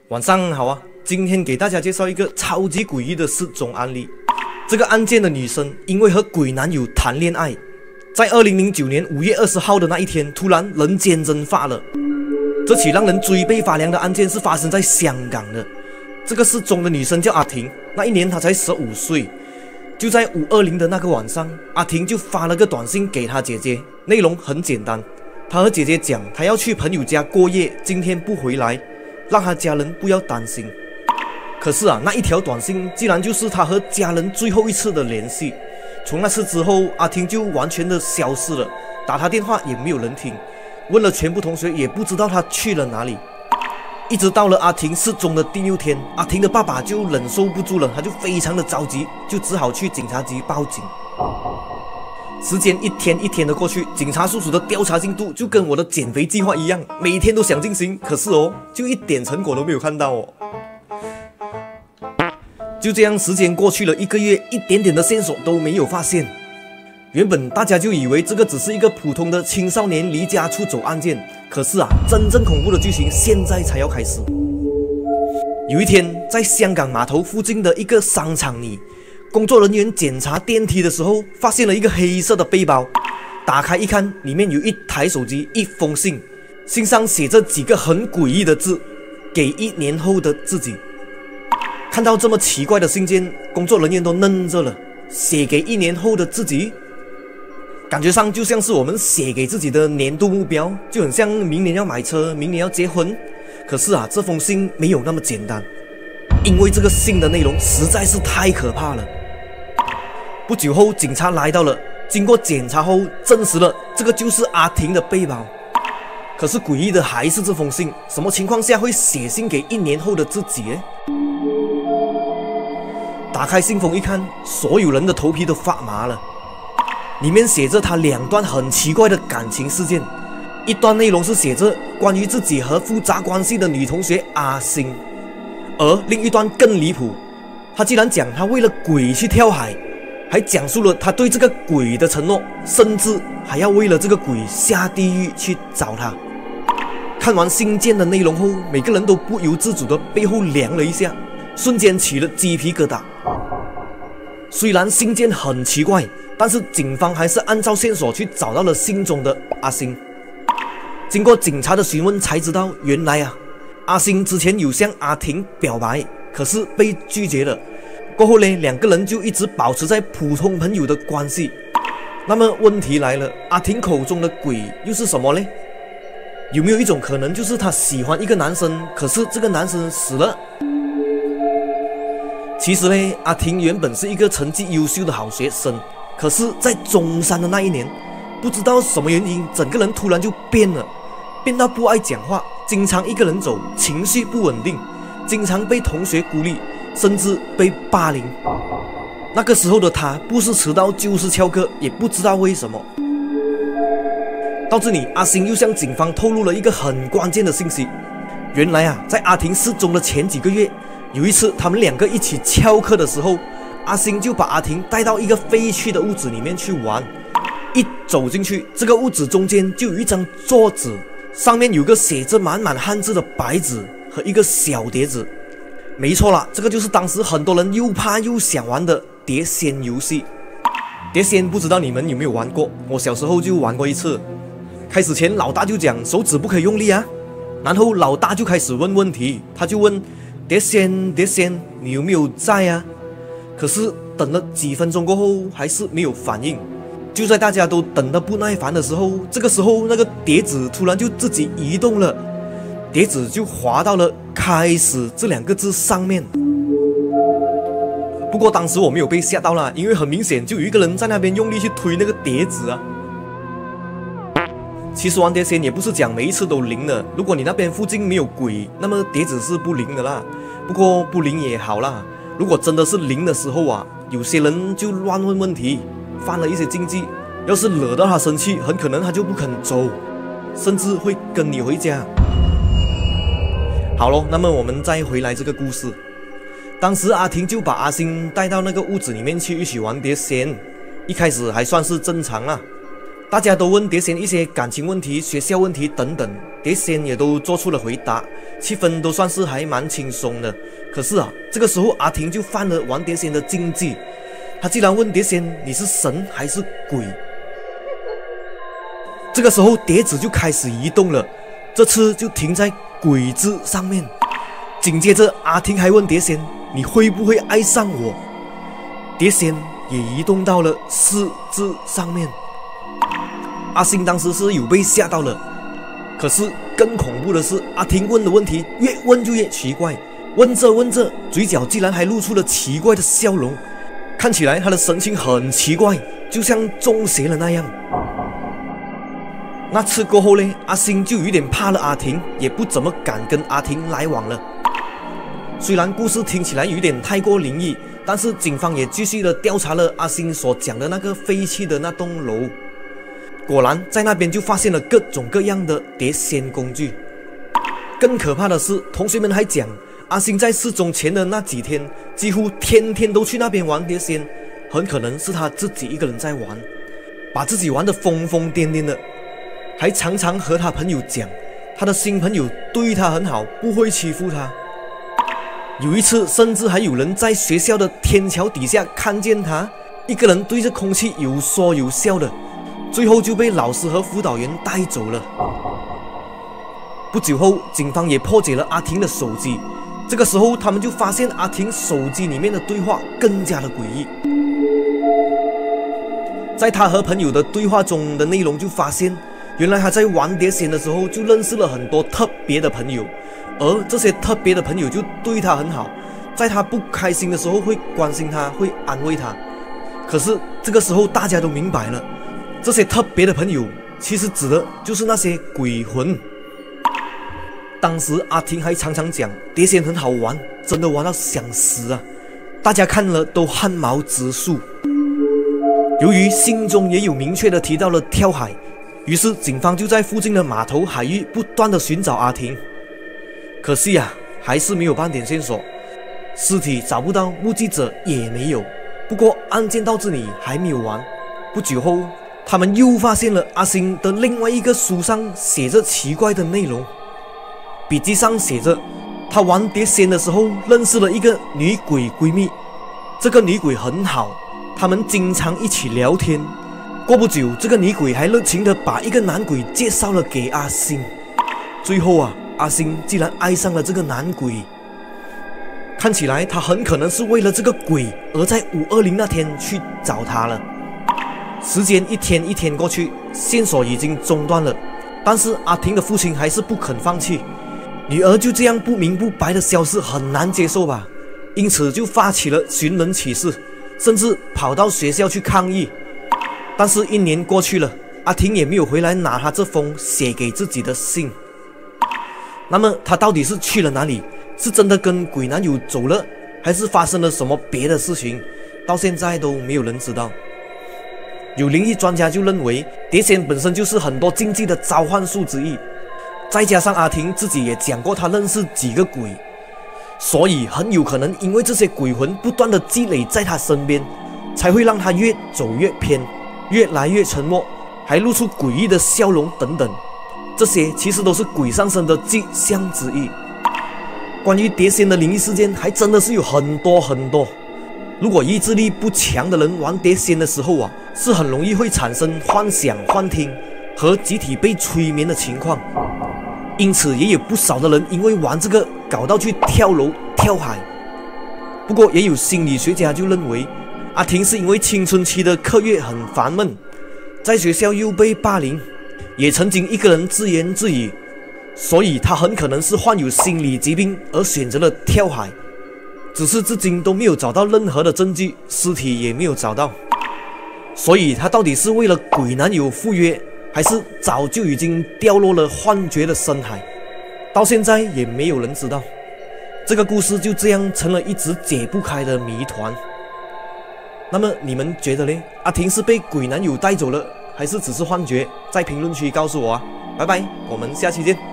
晚上好啊，今天给大家介绍一个超级诡异的失踪案例。这个案件的女生因为和鬼男友谈恋爱，在2009年5月20号的那一天，突然人间蒸发了。这起让人追背发凉的案件是发生在香港的。这个失踪的女生叫阿婷，那一年她才15岁。就在520的那个晚上，阿婷就发了个短信给她姐姐，内容很简单，她和姐姐讲她要去朋友家过夜，今天不回来，让她家人不要担心。可是那一条短信竟然就是她和家人最后一次的联系。从那次之后，阿婷就完全的消失了，打她电话也没有人听，问了全部同学也不知道她去了哪里。一直到了阿婷失踪的第6天，阿婷的爸爸就忍受不住了，他就非常的着急，就只好去警察局报警。时间一天一天的过去，警察叔叔的调查进度就跟我的减肥计划一样，每天都想进行，可是就一点成果都没有看到。就这样，时间过去了1个月，一点点的线索都没有发现。原本大家就以为这个只是一个普通的青少年离家出走案件，可是真正恐怖的剧情现在才要开始。有一天，在香港码头附近的一个商场里，工作人员检查电梯的时候，发现了一个黑色的背包。打开一看，里面有一台手机、一封信，信上写着几个很诡异的字：给1年后的自己。看到这么奇怪的信件，工作人员都愣着了。写给1年后的自己，感觉上就像是我们写给自己的年度目标，就很像明年要买车，明年要结婚。可是这封信没有那么简单，因为这个信的内容实在是太可怕了。不久后，警察来到了，经过检查后证实了这个就是阿婷的背包。可是诡异的还是这封信，什么情况下会写信给1年后的自己呢？打开信封一看，所有人的头皮都发麻了。里面写着他2段很奇怪的感情事件，一段内容是写着关于自己和复杂关系的女同学阿星，而另一段更离谱，他竟然讲他为了鬼去跳海，还讲述了他对这个鬼的承诺，甚至还要为了这个鬼下地狱去找他。看完信件的内容后，每个人都不由自主的背后凉了一下，瞬间起了鸡皮疙瘩。虽然信件很奇怪，但是警方还是按照线索去找到了信中的阿星。经过警察的询问才知道，原来阿星之前有向阿婷表白，可是被拒绝了。过后呢，2个人就一直保持在普通朋友的关系。那么问题来了，阿婷口中的鬼又是什么呢？有没有一种可能，就是她喜欢一个男生，可是这个男生死了？其实呢，阿婷原本是一个成绩优秀的好学生，可是在中3的那一年，不知道什么原因，整个人突然就变了，变到不爱讲话，经常一个人走，情绪不稳定，经常被同学孤立，甚至被霸凌。那个时候的他不是迟到就是翘课，也不知道为什么。到这里，阿星又向警方透露了一个很关键的信息。原来在阿婷失踪的前几个月，有一次他们2个一起翘课的时候，阿星就把阿婷带到一个废弃的屋子里面去玩。一走进去，这个屋子中间就有一张桌子，上面有个写着满满汉字的白纸和一个小碟子。没错啦，这个就是当时很多人又怕又想玩的碟仙游戏。碟仙不知道你们有没有玩过，我小时候就玩过一次。开始前老大就讲手指不可以用力然后老大就开始问问题，他就问碟仙碟仙你有没有在可是等了几分钟过后还是没有反应。就在大家都等得不耐烦的时候，这个时候那个碟子突然就自己移动了，碟子就滑到了开始这2个字上面。不过当时我没有被吓到啦，因为很明显就有一个人在那边用力去推那个碟子其实玩碟仙也不是讲每一次都灵的，如果你那边附近没有鬼，那么碟子是不灵的啦。不过不灵也好啦，如果真的是灵的时候有些人就乱问问题，犯了一些禁忌，要是惹到他生气，很可能他就不肯走，甚至会跟你回家。好咯，那么我们再回来这个故事。当时阿婷就把阿星带到那个屋子里面去一起玩碟仙，一开始还算是正常大家都问碟仙一些感情问题、学校问题等等，碟仙也都做出了回答，气氛都算是还蛮轻松的。可是这个时候阿婷就犯了玩碟仙的禁忌，她竟然问碟仙：“你是神还是鬼？”这个时候碟子就开始移动了，这次就停在“鬼”字上面。紧接着阿婷还问碟仙：“你会不会爱上我？”碟仙也移动到了“是”字上面。阿星当时是有被吓到了，可是更恐怖的是，阿婷问的问题越问就越奇怪，问着问着，嘴角竟然还露出了奇怪的笑容，看起来他的神情很奇怪，就像中邪了那样。那次过后呢，阿星就有点怕了阿婷，也不怎么敢跟阿婷来往了。虽然故事听起来有点太过灵异，但是警方也继续的调查了阿星所讲的那个废弃的那栋楼。果然在那边就发现了各种各样的碟仙工具。更可怕的是，同学们还讲，阿星在失踪前的那几天几乎天天都去那边玩碟仙，很可能是他自己一个人在玩，把自己玩得疯疯癫癫的，还常常和他朋友讲，他的新朋友对他很好，不会欺负他。有一次甚至还有人在学校的天桥底下看见他一个人对着空气有说有笑的，最后就被老师和辅导员带走了。不久后，警方也破解了阿婷的手机。这个时候，他们就发现阿婷手机里面的对话更加的诡异。在他和朋友的对话中的内容就发现，原来他在玩碟仙的时候就认识了很多特别的朋友，而这些特别的朋友就对他很好，在他不开心的时候会关心他，会安慰他。可是这个时候大家都明白了，这些特别的朋友其实指的就是那些鬼魂。当时阿婷还常常讲碟仙很好玩，真的玩到想死啊！大家看了都汗毛直竖。由于信中也有明确的提到了跳海，于是警方就在附近的码头海域不断的寻找阿婷。可惜还是没有半点线索，尸体找不到，目击者也没有。不过案件到这里还没有完，不久后他们又发现了阿星的另外一个书上写着奇怪的内容。笔记上写着，他玩碟仙的时候认识了一个女鬼闺蜜，这个女鬼很好，他们经常一起聊天。过不久，这个女鬼还热情地把一个男鬼介绍了给阿星。最后阿星竟然爱上了这个男鬼。看起来他很可能是为了这个鬼而在520那天去找他了。时间一天一天过去，线索已经中断了，但是阿婷的父亲还是不肯放弃。女儿就这样不明不白的消失，很难接受吧？因此就发起了寻人启事，甚至跑到学校去抗议。但是1年过去了，阿婷也没有回来拿她这封写给自己的信。那么她到底是去了哪里？是真的跟鬼男友走了，还是发生了什么别的事情？到现在都没有人知道。有灵异专家就认为，碟仙本身就是很多禁忌的召唤术之一，再加上阿婷自己也讲过她认识几个鬼，所以很有可能因为这些鬼魂不断的积累在她身边，才会让她越走越偏，越来越沉默，还露出诡异的笑容等等。这些其实都是鬼上身的迹象之一。关于碟仙的灵异事件还真的是有很多很多。如果意志力不强的人玩碟仙的时候是很容易会产生幻想、幻听和集体被催眠的情况。因此也有不少的人因为玩这个搞到去跳楼、跳海。不过也有心理学家就认为，阿婷是因为青春期的课业很烦闷，在学校又被霸凌，也曾经一个人自言自语，所以他很可能是患有心理疾病而选择了跳海。只是至今都没有找到任何的证据，尸体也没有找到。所以他到底是为了鬼男友赴约，还是早就已经掉落了幻觉的深海，到现在也没有人知道。这个故事就这样成了一直解不开的谜团。那么你们觉得呢？阿婷是被鬼男友带走了，还是只是幻觉？在评论区告诉我拜拜，我们下期见。